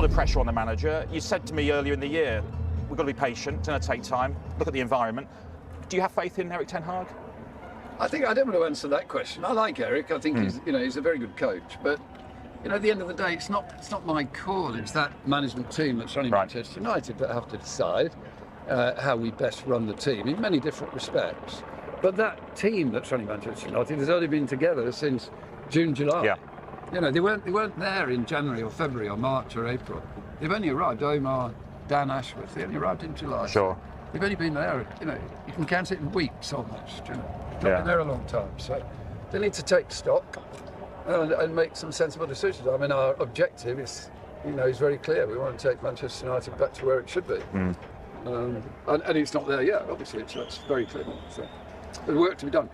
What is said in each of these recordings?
lot of pressure on the manager. You said to me earlier in the year, we've got to be patient, it's going to take time, look at the environment. Do you have faith in Erik Ten Hag? I don't want to answer that question. I like Erik. I think he's a very good coach. But at the end of the day, it's not my call. It's that management team that's running Manchester United that have to decide how we best run the team in many different respects. But that team that's running Manchester United has only been together since June, July. Yeah. They weren't there in January or February or March or April. They've only arrived. Omar, Dan Ashworth, they only arrived in July. Sure. They've only been there, you can count it in weeks almost, They've been there a long time. So they need to take stock and make some sensible decisions. I mean, our objective is very clear. We want to take Manchester United back to where it should be. And it's not there yet, obviously. It's very clear. So there's work to be done.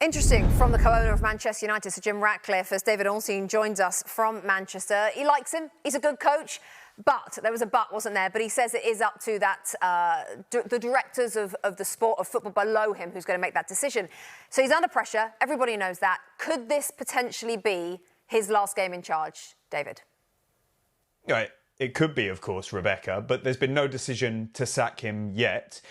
Interesting from the co-owner of Manchester United, Sir Jim Ratcliffe, as David Ornstein joins us from Manchester. He likes him. He's a good coach. But there was a but, wasn't there? But he says it is up to the directors of the sport of football below him who's going to make that decision. So he's under pressure. Everybody knows that. Could this potentially be his last game in charge, David? Right. It could be, of course, Rebecca, but there's been no decision to sack him yet.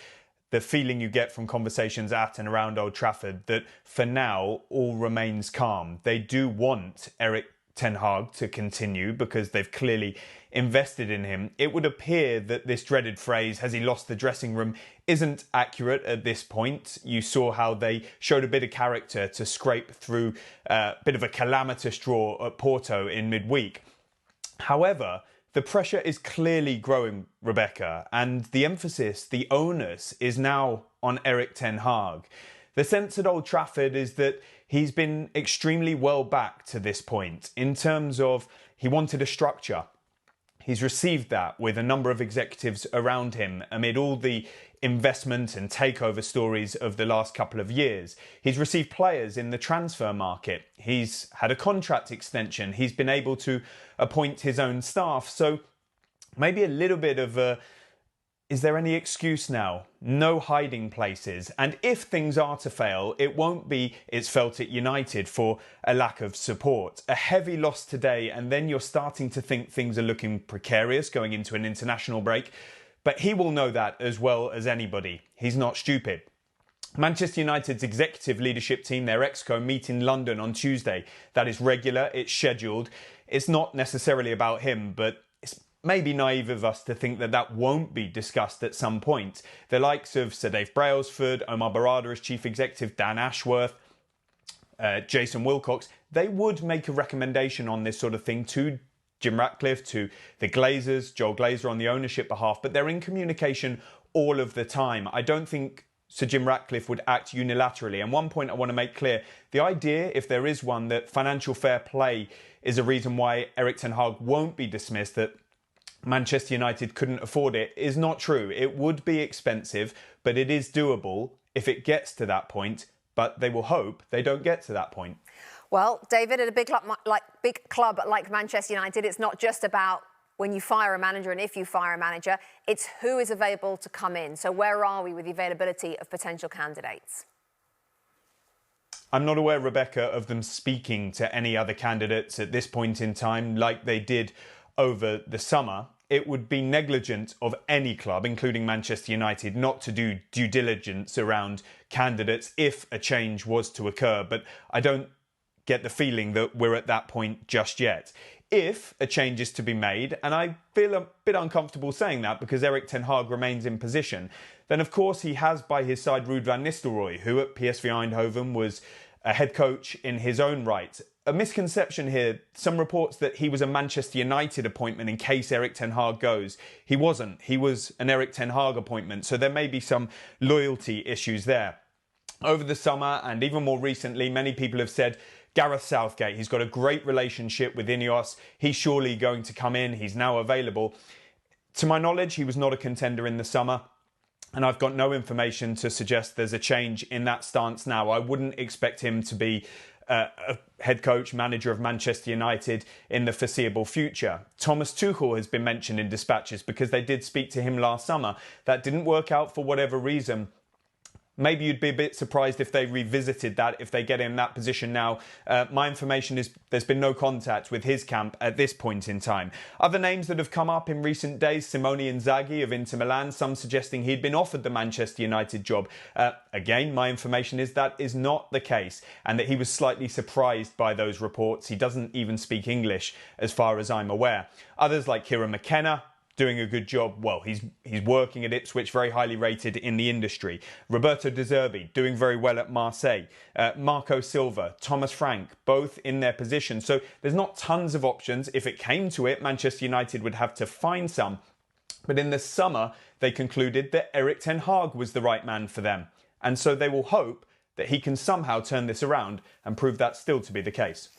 The feeling you get from conversations at and around Old Trafford that for now all remains calm. They do want Erik Ten Hag to continue because they've clearly invested in him. It would appear that this dreaded phrase, has he lost the dressing room, isn't accurate at this point. You saw how they showed a bit of character to scrape through a bit of a calamitous draw at Porto in midweek. However, the pressure is clearly growing, Rebecca, and the emphasis, the onus, is now on Erik Ten Hag. The sense at Old Trafford is that he's been extremely well backed to this point in terms of he wanted a structure. He's received that with a number of executives around him amid all the investment and takeover stories of the last couple of years. He's received players in the transfer market. He's had a contract extension. He's been able to appoint his own staff. So maybe a little bit of a, is there any excuse now? No hiding places. And if things are to fail, it won't be it's felt at United for a lack of support. A heavy loss today, and then you're starting to think things are looking precarious going into an international break. But he will know that as well as anybody. He's not stupid. Manchester United's executive leadership team, their ExCo, meet in London on Tuesday. That is regular, it's scheduled. It's not necessarily about him, but it's maybe naive of us to think that that won't be discussed at some point. The likes of Sir Dave Brailsford, Omar Barada as chief executive, Dan Ashworth, Jason Wilcox, they would make a recommendation on this sort of thing to Jim Ratcliffe, to the Glazers, Joel Glazer on the ownership behalf, but they're in communication all of the time. I don't think Sir Jim Ratcliffe would act unilaterally. And one point I want to make clear, the idea, if there is one, that financial fair play is a reason why Erik Ten Hag won't be dismissed, that Manchester United couldn't afford it, is not true. It would be expensive, but it is doable if it gets to that point. But they will hope they don't get to that point. Well, David, at a big club like Manchester United, it's not just about when you fire a manager and if you fire a manager, it's who is available to come in. So where are we with the availability of potential candidates? I'm not aware, Rebecca, of them speaking to any other candidates at this point in time like they did over the summer. It would be negligent of any club, including Manchester United, not to do due diligence around candidates if a change was to occur. But I don't get the feeling that we're at that point just yet. If a change is to be made, and I feel a bit uncomfortable saying that because Erik Ten Hag remains in position, then of course he has by his side Ruud van Nistelrooy, who at PSV Eindhoven was a head coach in his own right. A misconception here, some reports that he was a Manchester United appointment in case Erik Ten Hag goes. He wasn't. He was an Erik Ten Hag appointment, so there may be some loyalty issues there. Over the summer and even more recently, many people have said Gareth Southgate, he's got a great relationship with Ineos. He's surely going to come in. He's now available. To my knowledge, he was not a contender in the summer. And I've got no information to suggest there's a change in that stance now. I wouldn't expect him to be a head coach, manager of Manchester United in the foreseeable future. Thomas Tuchel has been mentioned in dispatches because they did speak to him last summer. That didn't work out for whatever reason. Maybe you'd be a bit surprised if they revisited that, if they get in that position now. My information is there's been no contact with his camp at this point in time. Other names that have come up in recent days, Simone Inzaghi of Inter Milan, some suggesting he'd been offered the Manchester United job. Again, my information is that is not the case, and that he was slightly surprised by those reports. He doesn't even speak English, as far as I'm aware. Others like Kieran McKenna, doing a good job. Well, he's working at Ipswich, very highly rated in the industry. Roberto De Zerbi doing very well at Marseille. Marco Silva, Thomas Frank, both in their position. So there's not tons of options. If it came to it, Manchester United would have to find some. But in the summer, they concluded that Erik Ten Hag was the right man for them. And so they will hope that he can somehow turn this around and prove that still to be the case.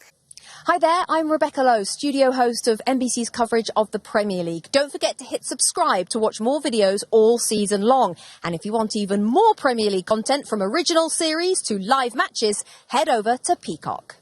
Hi there, I'm Rebecca Lowe, studio host of NBC's coverage of the Premier League. Don't forget to hit subscribe to watch more videos all season long. And if you want even more Premier League content, from original series to live matches, head over to Peacock.